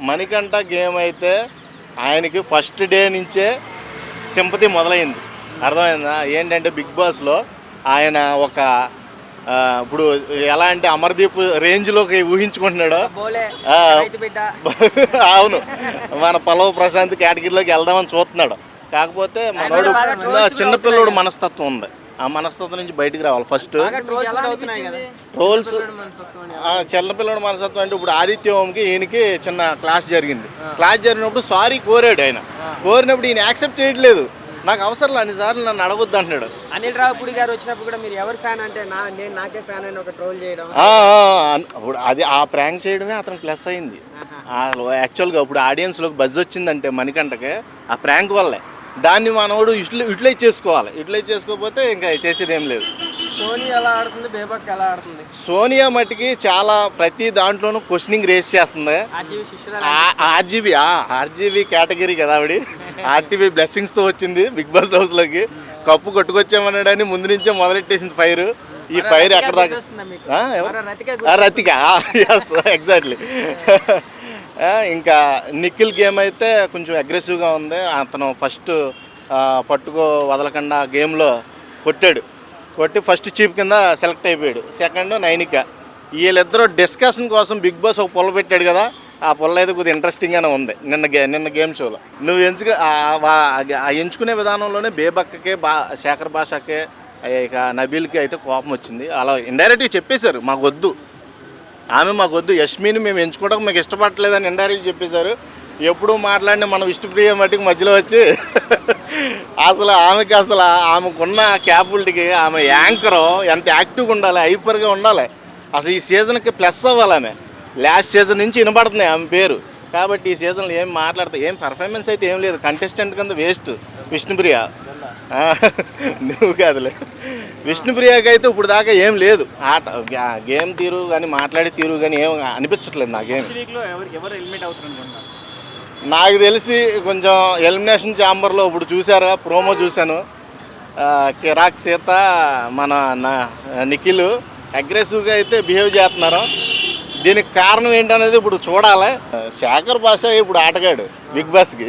Manikanta game అయితే ఆయనకి first day నుంచే సింపతి మొదలైంది. అర్థమైందా? ఏంటంటే బిగ్ బాస్లో ఆయన ఒక ఇప్పుడు ఎలా అంటే అమర్దీప్ రేంజ్లోకి ఊహించుకుంటున్నాడు. అవును, మన పల్లవ ప్రశాంత్ కేటగిరీలోకి వెళ్దామని చూస్తున్నాడు. కాకపోతే మనోడు చిన్నపిల్లడు మనస్తత్వం ఉంది. ఆ మనస్తత్వం నుంచి బయటికి రావాలి. ఫస్ట్ ట్రోల్స్ చిన్నపిల్లడు మనస్తత్వం అంటే ఇప్పుడు ఆదిత్య ఓంకి ఈయనకి చిన్న క్లాస్ జరిగింది. క్లాస్ జరిగినప్పుడు సారీ కోరాడు. ఆయన కోరినప్పుడు ఈయన యాక్సెప్ట్ చేయట్లేదు. నాకు అవసరం అన్నిసార్లు నన్ను అడగొద్దు అంటున్నాడు. అనిల్ రావుపూడి గారు వచ్చినప్పుడు కూడా మీరు ఎవరు ఫ్యాన్ అంటే నేను నాకే ఫ్యాన్ అని ఒక ట్రోల్ చేయడం, ఇప్పుడు అది ఆ ప్రాంక్ చేయడమే అతనికి ప్లస్ అయింది. యాక్చువల్గా ఇప్పుడు ఆడియన్స్లోకి బజ్ వచ్చిందంటే మణికంఠకి ఆ ప్రాంక్ వల్లే. దాన్ని మనోడు యూటిలైజ్ చేసుకోవాలి. యూటిలైజ్ చేసుకోకపోతే ఇంకా చేసేది ఏం లేదు. సోనియా ఎలా ఆడుతుంది, బేబక్ ఎలా ఆడుతుంది? సోనియా మట్టికి చాలా ప్రతి దాంట్లోనూ క్వశ్చనింగ్ రేస్ చేస్తుంది. ఆర్జీవీ కేటగిరీ కదా ఆవిడ. ఆర్టీవీ బ్లెస్సింగ్స్తో వచ్చింది బిగ్ బాస్ హౌస్లోకి. కప్పు కొట్టుకొచ్చామన్నాడని ముందు నుంచే మొదలెట్టేసింది ఫైర్. ఈ ఫైర్ ఎక్కడ దాకా రతిక. Yes, exactly. ఇంకా నిఖిల్ గేమ్ అయితే కొంచెం అగ్రెసివ్గా ఉంది. అతను ఫస్ట్ పట్టుకో వదలకుండా గేమ్లో కొట్టి ఫస్ట్ చీఫ్ కింద సెలెక్ట్ అయిపోయాడు. సెకండ్ నైనిక. వీళ్ళిద్దరూ డిస్కషన్ కోసం బిగ్ బాస్ ఒక పొల్ల పెట్టాడు కదా. ఆ పొల్ల అయితే కొద్దిగా ఇంట్రెస్టింగ్గానే ఉంది నిన్న గేమ్ షోలో. నువ్వు ఎంచుకునే విధానంలోనే బేబక్కకే శేఖర్ భాషకే ఇక నబీల్కి అయితే కోపం వచ్చింది. అలా ఇండైరెక్ట్గా చెప్పేశారు మాకొద్దు, మాకొద్దు, యష్మిని మేము ఎంచుకోవడం మీకు ఇష్టపడలేదని ఇండైరెక్ట్గా చెప్పేశారు. ఎప్పుడూ మాట్లాడిన మన విష్ణుప్రియ మట్టికి మధ్యలో వచ్చి ఆమెకున్న క్యాపబిలిటీకి ఆమె యాంకరు ఎంత యాక్టివ్గా ఉండాలి, హైపర్గా ఉండాలి. అసలు ఈ సీజన్కి ప్లస్ అవ్వాలి. ఆమె లాస్ట్ సీజన్ నుంచి వినపడుతుంది ఆమె పేరు. కాబట్టి ఈ సీజన్లో ఏం ఏం పర్ఫార్మెన్స్ అయితే ఏం లేదు. కంటెస్టెంట్ కింద వేస్ట్ విష్ణుప్రియ. నువ్వు కాదులే. విష్ణుప్రియకి అయితే ఇప్పుడు దాకా ఏం లేదు. ఆట గేమ్ తీరు కానీ మాట్లాడే తీరు కానీ ఏం అనిపించట్లేదు నాకేం. నాకు తెలిసి కొంచెం ఎలిమినేషన్ ఛాంబర్లో ఇప్పుడు చూసారా, ప్రోమో చూశాను. కిరాక్ సీత మన నిఖిల్ అగ్రెసివ్గా అయితే బిహేవ్ చేస్తున్నారు. దీనికి కారణం ఏంటనేది ఇప్పుడు చూడాలి. శేఖర్ భాష ఇప్పుడు ఆటగాడు బిగ్ బాస్కి.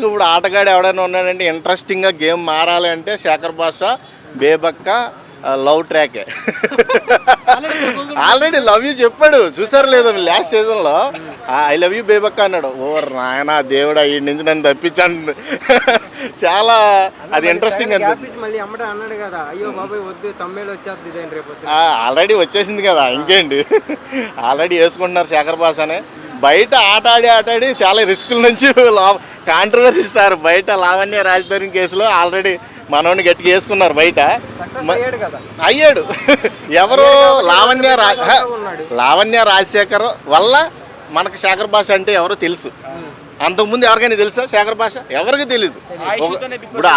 ఇప్పుడు ఆటగాడు ఎవడైనా ఉన్నాడంటే ఇంట్రెస్టింగ్గా గేమ్ మారాలి అంటే శేఖర్ భాష, బేబక్క love trachea. Already love you చెప్పాడు, చూసారు లేదా లాస్ట్ సీజన్లో. ఐ లవ్ యూ బేబక్క అన్నాడు. ఓ నాయనా దేవుడా, ఈ నుంచి నన్ను తప్పించాను. చాలా అది ఇంట్రెస్టింగ్ ఆల్రెడీ వచ్చేసింది కదా, ఇంకేంటి. ఆల్రెడీ వేసుకుంటున్నారు శేఖర్ భాషనే. బయట ఆటాడి చాలా రిస్కుల నుంచి కాంట్రవర్సీ సార్. బయట లావణ్య రాజధాని కేసులో ఆల్రెడీ మనోడిని గట్టిగా వేసుకున్నారు. బయట అయ్యాడు. ఎవరు లావణ్య రాజశేఖర్ వల్ల మనకు శేఖర్ భాష అంటే ఎవరో తెలుసు. అంతకుముందు ఎవరికైనా తెలుసా శేఖర్ భాష? ఎవరికి తెలీదు. ఇప్పుడు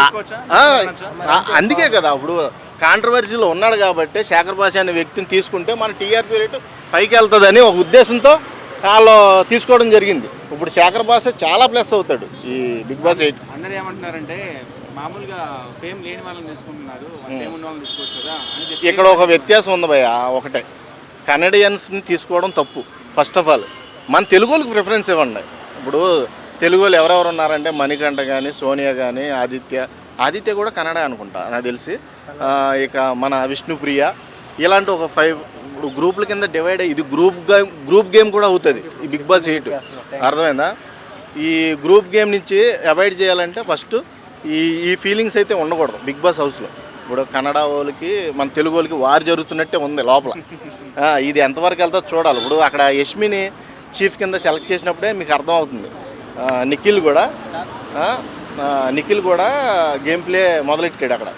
అందుకే కదా ఇప్పుడు కాంట్రవర్సీలో ఉన్నాడు కాబట్టి శేఖర్ భాష అనే వ్యక్తిని తీసుకుంటే మన టీఆర్పీ రేటు పైకి వెళ్తుందని ఒక ఉద్దేశంతో వాళ్ళు తీసుకోవడం జరిగింది. ఇప్పుడు శేఖర్ భాష చాలా ప్లస్ అవుతాడు ఈ బిగ్ బాస్ 8. అందరూ ఏమంటున్నారంటే మామూలుగా ఫేమ్ లేని వాళ్ళని తీసుకుంటున్నారు, ఫేమ్ ఉన్న వాళ్ళని తీసుకోవచ్చు కదా. ఇక్కడ ఒక వ్యత్యాసం ఉంది భయ్య. ఒకటే, కనడియన్స్ని తీసుకోవడం తప్పు. ఫస్ట్ ఆఫ్ ఆల్ మన తెలుగు వాళ్ళకి ప్రిఫరెన్స్ ఇవ్వండి. ఇప్పుడు తెలుగు వాళ్ళు ఎవరెవరు ఉన్నారంటే మణికంఠ కానీ, సోనియా కానీ, ఆదిత్య కూడా కన్నడ అనుకుంటా నాకు తెలిసి. ఇక మన విష్ణుప్రియ, ఇలాంటి ఒక 5 గ్రూపుల కింద డివైడ్ అయ్యి ఇది గ్రూప్ గేమ్ కూడా అవుతుంది ఈ బిగ్ బాస్ 8. అర్థమైందా? ఈ గ్రూప్ గేమ్ నుంచి అవాయిడ్ చేయాలంటే ఫస్ట్ ఈ ఫీలింగ్స్ అయితే ఉండకూడదు బిగ్ బాస్ హౌస్లో. ఇప్పుడు కన్నడ వాళ్ళకి మన తెలుగు వాళ్ళకి వారు జరుగుతున్నట్టే ఉంది లోపల. ఇది ఎంతవరకు వెళ్తా చూడాలి. ఇప్పుడు అక్కడ యష్మిని చీఫ్ కింద సెలెక్ట్ చేసినప్పుడే మీకు అర్థం అవుతుంది. నిఖిల్ కూడా గేమ్ ప్లే మొదలెట్టాడు అక్కడ.